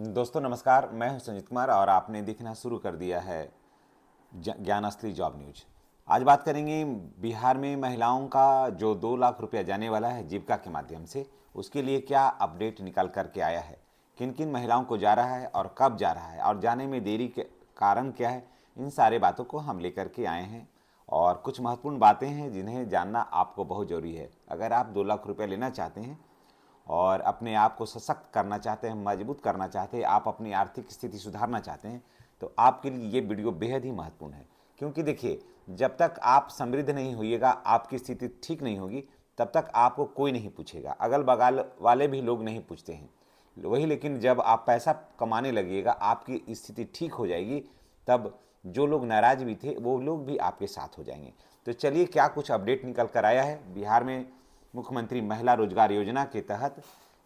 दोस्तों नमस्कार, मैं हूं संजीत कुमार और आपने देखना शुरू कर दिया है ज्ञान असली जॉब न्यूज। आज बात करेंगे बिहार में महिलाओं का जो 2 लाख रुपया जाने वाला है जीविका के माध्यम से, उसके लिए क्या अपडेट निकल कर के आया है, किन किन महिलाओं को जा रहा है और कब जा रहा है और जाने में देरी के कारण क्या है, इन सारे बातों को हम लेकर के आए हैं। और कुछ महत्वपूर्ण बातें हैं जिन्हें जानना आपको बहुत ज़रूरी है। अगर आप 2 लाख रुपया लेना चाहते हैं और अपने आप को सशक्त करना चाहते हैं, मजबूत करना चाहते हैं, आप अपनी आर्थिक स्थिति सुधारना चाहते हैं, तो आपके लिए ये वीडियो बेहद ही महत्वपूर्ण है। क्योंकि देखिए, जब तक आप समृद्ध नहीं होइएगा, आपकी स्थिति ठीक नहीं होगी, तब तक आपको कोई नहीं पूछेगा, अगल बगल वाले भी लोग नहीं पूछते हैं वही। लेकिन जब आप पैसा कमाने लगिएगा, आपकी स्थिति ठीक हो जाएगी, तब जो लोग नाराज भी थे वो लोग भी आपके साथ हो जाएंगे। तो चलिए, क्या कुछ अपडेट निकल कर आया है। बिहार में मुख्यमंत्री महिला रोजगार योजना के तहत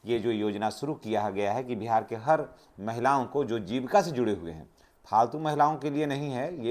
ये जो योजना शुरू किया गया है कि बिहार के हर महिलाओं को जो जीविका से जुड़े हुए हैं, फालतू महिलाओं के लिए नहीं है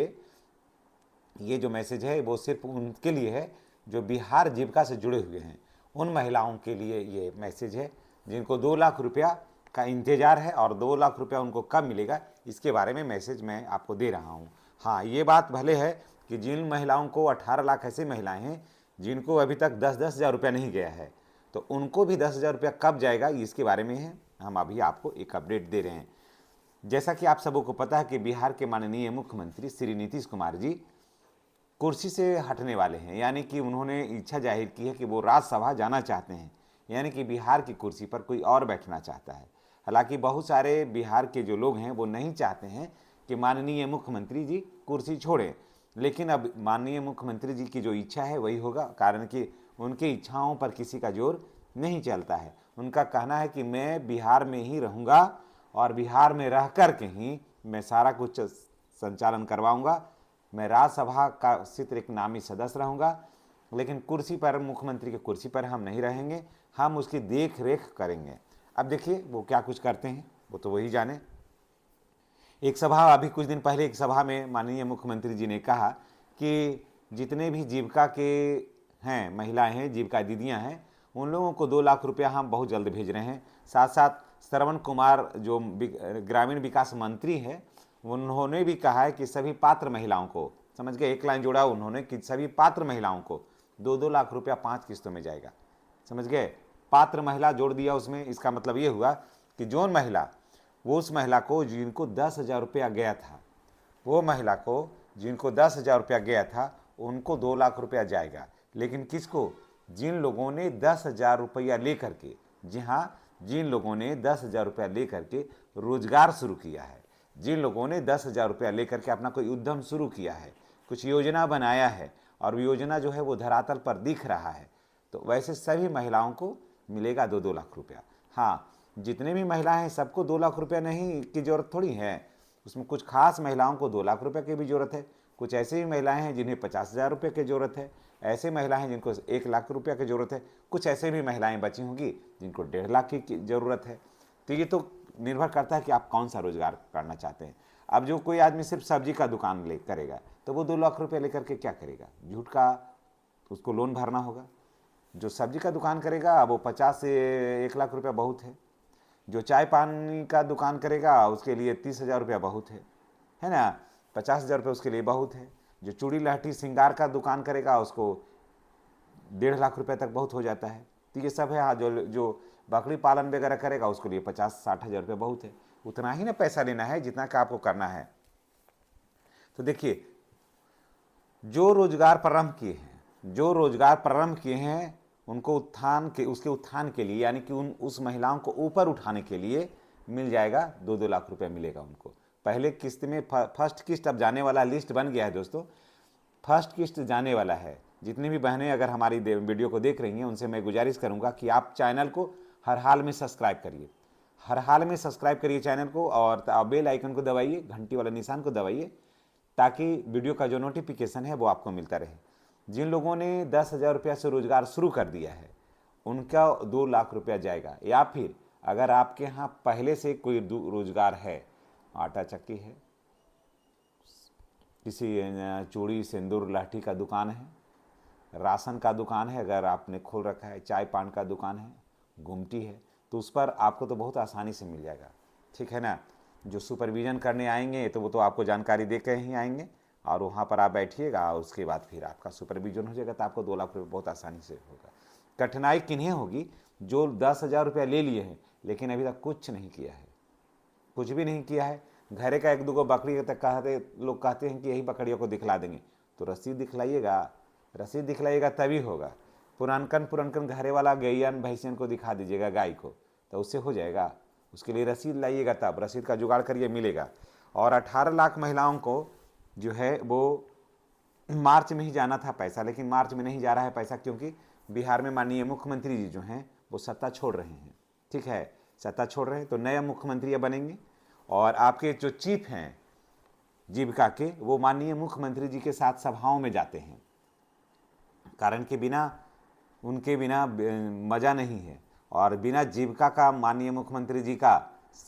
ये जो मैसेज है वो सिर्फ उनके लिए है जो बिहार जीविका से जुड़े हुए हैं। उन महिलाओं के लिए ये मैसेज है जिनको 2 लाख रुपया का इंतजार है, और 2 लाख रुपया उनको कब मिलेगा इसके बारे में मैसेज मैं आपको दे रहा हूँ। हाँ, ये बात भले है कि जिन महिलाओं को 18 लाख ऐसी महिलाएं हैं जिनको अभी तक 10-10 हज़ार रुपया नहीं गया है, तो उनको भी 10 हज़ार रुपया कब जाएगा इसके बारे में है हम अभी आपको एक अपडेट दे रहे हैं। जैसा कि आप सबों को पता है कि बिहार के माननीय मुख्यमंत्री श्री नीतीश कुमार जी कुर्सी से हटने वाले हैं, यानी कि उन्होंने इच्छा जाहिर की है कि वो राज्यसभा जाना चाहते हैं, यानी कि बिहार की कुर्सी पर कोई और बैठना चाहता है। हालांकि बहुत सारे बिहार के जो लोग हैं वो नहीं चाहते हैं कि माननीय मुख्यमंत्री जी कुर्सी छोड़ें, लेकिन अब माननीय मुख्यमंत्री जी की जो इच्छा है वही होगा, कारण कि उनकी इच्छाओं पर किसी का जोर नहीं चलता है। उनका कहना है कि मैं बिहार में ही रहूँगा और बिहार में रह कर के ही मैं सारा कुछ संचालन करवाऊँगा। मैं राज्यसभा का सिर्फ एक नामी सदस्य रहूँगा, लेकिन कुर्सी पर, मुख्यमंत्री की कुर्सी पर हम नहीं रहेंगे, हम उसकी देख रेख करेंगे। अब देखिए वो क्या कुछ करते हैं, वो तो वही जाने। एक सभा, अभी कुछ दिन पहले एक सभा में माननीय मुख्यमंत्री जी ने कहा कि जितने भी जीविका के हैं, महिलाएं हैं, जीविका दीदियां हैं, उन लोगों को 2 लाख रुपया हम बहुत जल्द भेज रहे हैं। साथ साथ श्रवण कुमार जो ग्रामीण विकास मंत्री हैं, उन्होंने भी कहा है कि सभी पात्र महिलाओं को, समझ गए, एक लाइन जोड़ा उन्होंने कि सभी पात्र महिलाओं को 2-2 लाख रुपया 5 किस्तों में जाएगा। समझ गए, पात्र महिला जोड़ दिया उसमें। इसका मतलब ये हुआ कि जो महिला, वो उस महिला को जिनको 10 हज़ार रुपया गया था, वो महिला को जिनको 10 हज़ार रुपया गया था उनको 2 लाख रुपया जाएगा। लेकिन किसको? जिन लोगों ने 10 हज़ार रुपया लेकर के, जी हाँ, जिन लोगों ने 10 हज़ार रुपया लेकर के रोजगार शुरू किया है, जिन लोगों ने 10 हज़ार रुपया लेकर के अपना कोई उद्यम शुरू किया है, कुछ योजना बनाया है और योजना जो है वो धरातल पर दिख रहा है, तो वैसे सभी महिलाओं को मिलेगा 2-2 लाख रुपया। हाँ, जितने भी महिलाएं हैं सबको 2 लाख रुपया नहीं की जरूरत थोड़ी है। उसमें कुछ खास महिलाओं को 2 लाख रुपये की भी जरूरत है। कुछ ऐसी भी महिलाएं हैं जिन्हें 50 हज़ार रुपये की जरूरत है। ऐसे महिलाएं हैं जिनको 1 लाख रुपया की जरूरत है। कुछ ऐसे भी महिलाएं बची होंगी जिनको 1.5 लाख की जरूरत है। तो ये तो निर्भर करता है कि आप कौन सा रोजगार करना चाहते हैं। अब जो कोई आदमी सिर्फ सब्जी का दुकान ले करेगा तो वो 2 लाख रुपये लेकर के क्या करेगा? झूठ का उसको लोन भरना होगा। जो सब्जी का दुकान करेगा वो 50 से 1 लाख रुपया बहुत है। जो चाय पानी का दुकान करेगा उसके लिए 30 हज़ार रुपया बहुत है ना, 50 हज़ार रुपये उसके लिए बहुत है। जो चूड़ी लहठी श्रृंगार का दुकान करेगा उसको 1.5 लाख रुपये तक बहुत हो जाता है। तो ये सब है। हाँ, जो बकरी पालन वगैरह करेगा उसके लिए 50-60 हज़ार रुपये बहुत है। उतना ही ना पैसा लेना है जितना का आपको करना है। तो देखिए, जो रोजगार प्रारंभ किए हैं, जो रोजगार प्रारंभ किए हैं उनको उत्थान के, उसके उत्थान के लिए, यानी कि उस महिलाओं को ऊपर उठाने के लिए मिल जाएगा 2-2 लाख रुपया मिलेगा उनको। पहले किस्त में फर्स्ट किस्त अब जाने वाला, लिस्ट बन गया है दोस्तों, फर्स्ट किस्त जाने वाला है। जितनी भी बहनें अगर हमारी वीडियो को देख रही हैं उनसे मैं गुजारिश करूंगा कि आप चैनल को हर हाल में सब्सक्राइब करिए, हर हाल में सब्सक्राइब करिए चैनल को, और बेल आइकन को दबाइए, घंटी वाले निशान को दबाइए, ताकि वीडियो का जो नोटिफिकेशन है वो आपको मिलता रहे। जिन लोगों ने 10 हज़ार रुपया से रोजगार शुरू कर दिया है उनका 2 लाख रुपया जाएगा। या फिर अगर आपके यहाँ पहले से कोई रोजगार है, आटा चक्की है, किसी चूड़ी सिंदूर लाठी का दुकान है, राशन का दुकान है अगर आपने खोल रखा है, चाय पान का दुकान है, गुमटी है, तो उस पर आपको तो बहुत आसानी से मिल जाएगा। ठीक है ना। जो सुपरविज़न करने आएंगे तो वो तो आपको जानकारी दे के ही आएंगे, और वहाँ पर आप बैठिएगा और उसके बाद फिर आपका सुपरविज़न हो जाएगा, तो आपको 2 लाख रुपये बहुत आसानी से होगा। कठिनाई किन्हें होगी? जो 10,000 रुपया ले लिए हैं लेकिन अभी तक कुछ नहीं किया है, कुछ भी नहीं किया है। घरे का 1-2 बकरी तक कहते लोग कहते हैं कि यही बकरियों को दिखला देंगे, तो रसीद दिखलाइएगा, रसीद दिखलाइएगा तभी होगा। पुरनकन घरे वाला गैयन भैंसियन को दिखा दीजिएगा, गाय को, तो उससे हो जाएगा। उसके लिए रसीद लाइएगा, तब रसीद का जुगाड़ करिए, मिलेगा। और 18 लाख महिलाओं को जो है वो मार्च में ही जाना था पैसा, लेकिन मार्च में नहीं जा रहा है पैसा, क्योंकि बिहार में माननीय मुख्यमंत्री जी जो हैं वो सत्ता छोड़ रहे हैं। ठीक है, सत्ता छोड़ रहे हैं तो नए मुख्यमंत्री बनेंगे, और आपके जो चीफ हैं जीविका के, वो माननीय मुख्यमंत्री जी के साथ सभाओं में जाते हैं, कारण के बिना उनके बिना मज़ा नहीं है, और बिना जीविका का माननीय मुख्यमंत्री जी का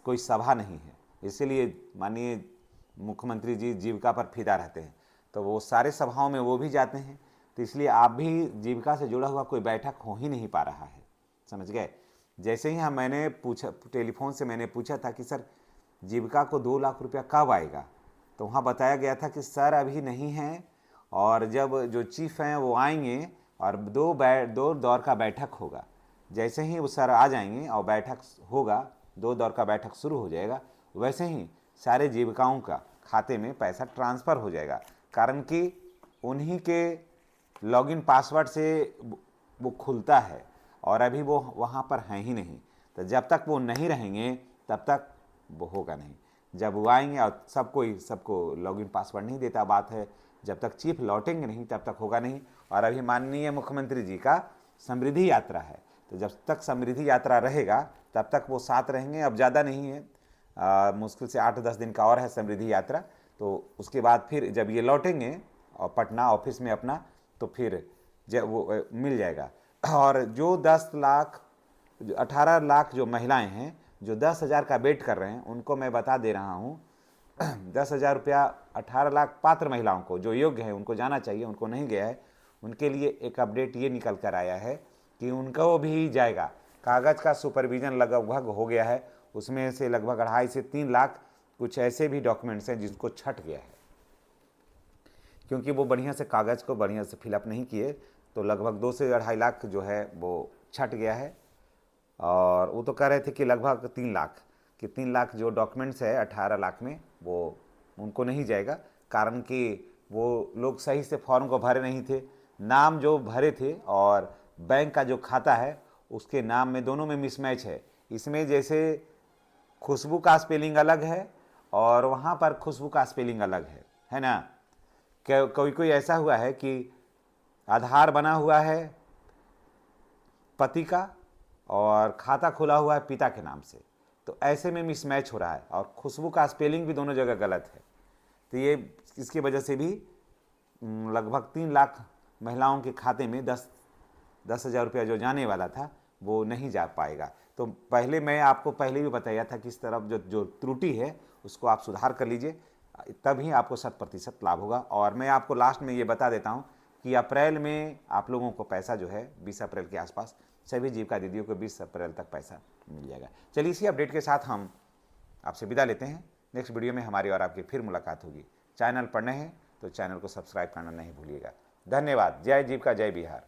कोई सभा नहीं है। इसीलिए माननीय मुख्यमंत्री जी जीविका पर फिदा रहते हैं, तो वो सारे सभाओं में वो भी जाते हैं। तो इसलिए आप भी जीविका से जुड़ा हुआ कोई बैठक हो ही नहीं पा रहा है, समझ गए। जैसे ही मैंने पूछा, टेलीफोन से मैंने पूछा था कि सर जीविका को 2 लाख रुपया कब आएगा, तो वहाँ बताया गया था कि सर अभी नहीं है, और जब जो चीफ हैं वो आएंगे और दो दौर का बैठक होगा। जैसे ही वो सर आ जाएंगे और बैठक होगा, 2 दौर का बैठक शुरू हो जाएगा, वैसे ही सारे जीविकाओं का खाते में पैसा ट्रांसफ़र हो जाएगा, कारण कि उन्हीं के लॉगिन पासवर्ड से वो खुलता है, और अभी वो वहाँ पर हैं ही नहीं। तो जब तक वो नहीं रहेंगे तब तक वो होगा नहीं। जब वो आएंगे, और सबको लॉगिन पासवर्ड नहीं देता, बात है जब तक चीफ लौटेंगे नहीं तब तक होगा नहीं। और अभी माननीय मुख्यमंत्री जी का समृद्धि यात्रा है, तो जब तक समृद्धि यात्रा रहेगा तब तक वो साथ रहेंगे। अब ज़्यादा नहीं है, मुश्किल से 8-10 दिन का और है समृद्धि यात्रा, तो उसके बाद फिर जब ये लौटेंगे और पटना ऑफिस में अपना, तो फिर जब वो मिल जाएगा। और जो 18 लाख जो महिलाएं हैं जो 10,000 का वेट कर रहे हैं, उनको मैं बता दे रहा हूँ 10,000 रुपया 18 लाख पात्र महिलाओं को जो योग्य है उनको जाना चाहिए, उनको नहीं गया है। उनके लिए एक अपडेट ये निकल कर आया है कि उनको भी जाएगा। कागज़ का सुपरविज़न लगभग हो गया है, उसमें से लगभग 2.5 से 3 लाख कुछ ऐसे भी डॉक्यूमेंट्स हैं जिनको छट गया है, क्योंकि वो बढ़िया से कागज़ को बढ़िया से फिलअप नहीं किए, तो लगभग 2 से 2.5 लाख जो है वो छट गया है। और वो तो कह रहे थे कि लगभग 3 लाख, कि 3 लाख जो डॉक्यूमेंट्स है 18 लाख में, वो उनको नहीं जाएगा, कारण कि वो लोग सही से फॉर्म को भरे नहीं थे। नाम जो भरे थे और बैंक का जो खाता है उसके नाम में, दोनों में मिसमैच है। इसमें जैसे खुशबू का स्पेलिंग अलग है और वहाँ पर खुशबू का स्पेलिंग अलग है ना। कोई ऐसा हुआ है कि आधार बना हुआ है पति का और खाता खुला हुआ है पिता के नाम से, तो ऐसे में मिसमैच हो रहा है, और खुशबू का स्पेलिंग भी दोनों जगह गलत है। तो ये इसकी वजह से भी लगभग 3 लाख महिलाओं के खाते में 10,000 रुपया जो जाने वाला था वो नहीं जा पाएगा। तो पहले मैं आपको पहले भी बताया था कि इस तरफ जो त्रुटि है उसको आप सुधार कर लीजिए, तभी आपको 100% लाभ होगा। और मैं आपको लास्ट में ये बता देता हूँ कि अप्रैल में आप लोगों को पैसा जो है 20 अप्रैल के आसपास सभी जीविका दीदियों को 20 अप्रैल तक पैसा मिल जाएगा। चलिए इसी अपडेट के साथ हम आपसे विदा लेते हैं। नेक्स्ट वीडियो में हमारी और आपकी फिर मुलाकात होगी। चैनल पर नए हैं तो चैनल को सब्सक्राइब करना नहीं भूलिएगा। धन्यवाद। जय जीविका, जय बिहार।